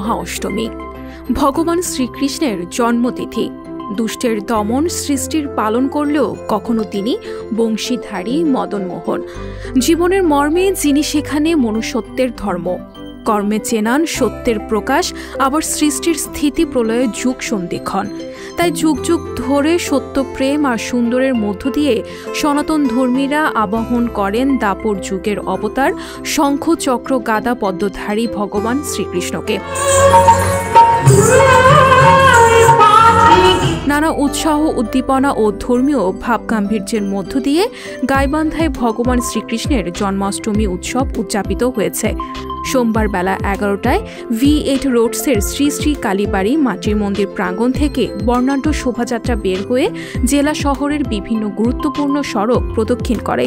মহা অষ্টমী, ভগবান শ্রীকৃষ্ণের জন্মতিথি। দুষ্টের দমন সৃষ্টির পালন করলেও কখনো তিনি বংশীধারী মদনমোহন। জীবনের মর্মে যিনি সেখানে মনুষ্যত্বের ধর্ম, কর্মে চেনান সত্যের প্রকাশ, আবার সৃষ্টির স্থিতি প্রলয়ে যুগ সন্ধিক্ষণ। তাই যুগ যুগ ধরে সত্য প্রেম আর সুন্দরের মধ্য দিয়ে সনাতন ধর্মীরা আবাহন করেন দাপর যুগের অবতার শঙ্খ চক্র গাদা পদ্মধারী ভগবান শ্রীকৃষ্ণকে। নানা উৎসাহ উদ্দীপনা ও ধর্মীয় ভাবগাম্ভীর্যের মধ্য দিয়ে গাইবান্ধায় ভগবান শ্রীকৃষ্ণের জন্মাষ্টমী উৎসব উদযাপিত হয়েছে। সোমবার বেলা 11টায় V8 রোডসের শ্রী শ্রী কালীবাড়ি মাতৃ মন্দির প্রাঙ্গণ থেকে বর্ণাঢ্য শোভাযাত্রা বের হয়ে জেলা শহরের বিভিন্ন গুরুত্বপূর্ণ সড়ক প্রদক্ষিণ করে।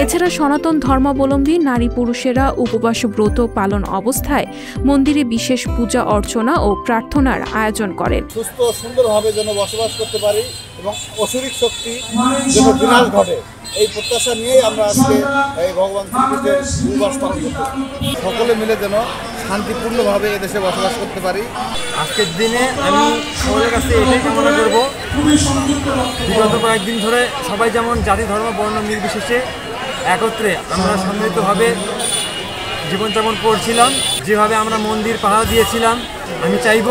এছাড়া সনাতন ধর্মাবলম্বী নারী পুরুষেরা উপবাস ব্রত পালন অবস্থায় মন্দিরে বিশেষ পূজা অর্চনা ও প্রার্থনার আয়োজন করেন। সুস্থ সুন্দরভাবে যেন বসবাস করতে পারি এবং অসুরিক শক্তি যেন বিনাশ ঘটে, এই প্রত্যাশা নিয়েই আমরা আজকে এই ভগবান শ্রীকৃষ্ণের উপবাস পালন করতে, সকলে মিলে যেন শান্তিপূর্ণভাবে এদেশে বসবাস করতে পারি। আজকের দিনে আমি সবার কাছে এটাই কামনা করব, বিগত কয়েকদিন ধরে সবাই যেমন জাতি ধর্ম বর্ণ নির্বিশেষে একত্রে আমরা সম্মিলিতভাবে জীবনযাপন করছিলাম, যেভাবে আমরা মন্দির পাহারা দিয়েছিলাম, আমি চাইব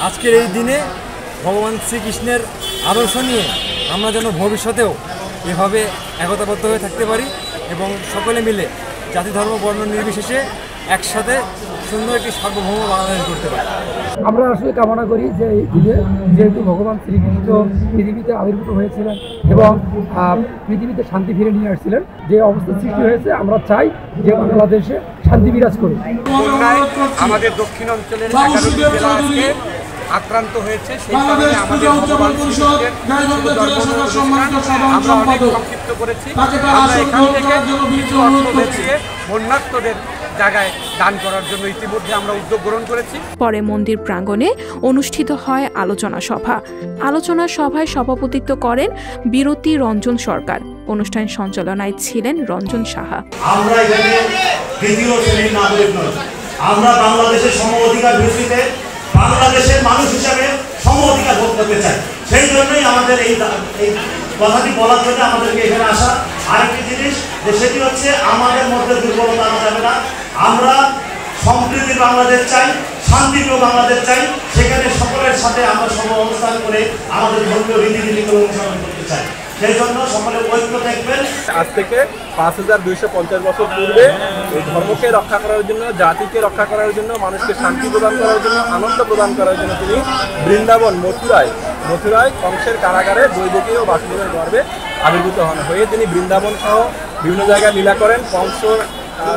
আজকের এই দিনে ভগবান শ্রীকৃষ্ণের আদর্শ নিয়ে আমরা যেন ভবিষ্যতেও এভাবে একতাবদ্ধ হয়ে থাকতে পারি এবং সকলে মিলে জাতি ধর্ম বর্ণ নির্বিশেষে একসাথে সুন্দর একটি সার্বভৌম বাংলাদেশ করতে পারি। আমরা আসলে কামনা করি যে এই দিনে যেহেতু ভগবান শ্রীকৃষ্ণ পৃথিবীতে আবির্ভূত হয়েছিলেন এবং পৃথিবীতে শান্তি ফিরে নিয়ে আসছিলেন, যে অবস্থা সৃষ্টি হয়েছে আমরা চাই যে বাংলাদেশে শান্তি বিরাজ করুক। আমাদের দক্ষিণ অঞ্চলের 11টি জেলা আজকে আক্রান্ত হয়েছে, সেই কারণে আমাদের ভগবান শ্রীকৃষ্ণের আমরা অনেক সংক্ষিপ্ত করেছি। আমরা এখান থেকে কিছু অর্থ বেঁচিয়ে বন্যার্তদের জায়গায় দান করার জন্য ইতিমধ্যে আমরা উদ্যোগ গ্রহণ করেছি। পরে মন্দির প্রাঙ্গণে অনুষ্ঠিত হয় আলোচনা সভা। আলোচনা সভায় সভাপতিত্ব করেন বিরতি রঞ্জন সরকার। অনুষ্ঠান সঞ্চালনায় ছিলেন রঞ্জন সাহা। আমরা এখানে দ্বিতীয় শ্রেণীর নাগরিক নই, আমরা বাংলাদেশের সম অধিকার ভিত্তিতে বাংলাদেশের মানুষ হিসাবে সম অধিকার ভোগ করতে চাই। সেই জন্যই আমাদের এই কথাটি বলার জন্য আমাদেরকে এখানে আসা। আরেকটি জিনিস যে সেটি হচ্ছে আমাদের মধ্যে দুর্বলতা আনা যাবে না। আমরা সম্প্রীতির বাংলাদেশ চাই, শান্তিপ্রিয় বাংলাদেশ চাই, সেখানে সকলের সাথে আমরা সম অবস্থান করে আমাদের ধর্মীয় রীতিনীতিগুলো অনুসরণ করতে চাই। সেই জন্য সকলে ঐক্য থাকবেন। আজ থেকে 5250 বছর পূর্বে এই ধর্মকে রক্ষা করার জন্য, জাতিকে রক্ষা করার জন্য, মানুষকে শান্তি প্রদান করার জন্য, আনন্দ প্রদান করার জন্য তিনি বৃন্দাবন মথুরায় কংসের কারাগারে দৈবকী ও বাসুদেবের গর্ভে আবির্ভূত হয়ে তিনি বৃন্দাবন সহ বিভিন্ন জায়গায় লীলা করেন। কংস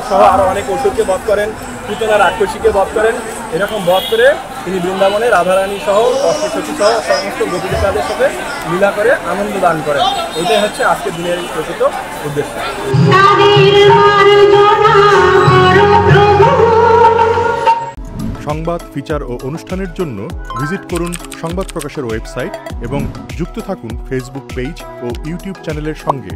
সহ আরও অনেক অসুরকে বধ করেন, পুতনা রাক্ষসীকে বধ করেন। এরকম বধ করে তিনি বৃন্দাবনে রাধারানী সহ অষ্টসখী সহ সমস্ত গোপীদের সাথে লীলা করে আনন্দ দান করেন। এটাই হচ্ছে আজকের দিনের প্রকৃত উদ্দেশ্য। সংবাদ, ফিচার ও অনুষ্ঠানের জন্য ভিজিট করুন সংবাদ প্রকাশের ওয়েবসাইট এবং যুক্ত থাকুন ফেসবুক পেজ ও ইউটিউব চ্যানেলের সঙ্গে।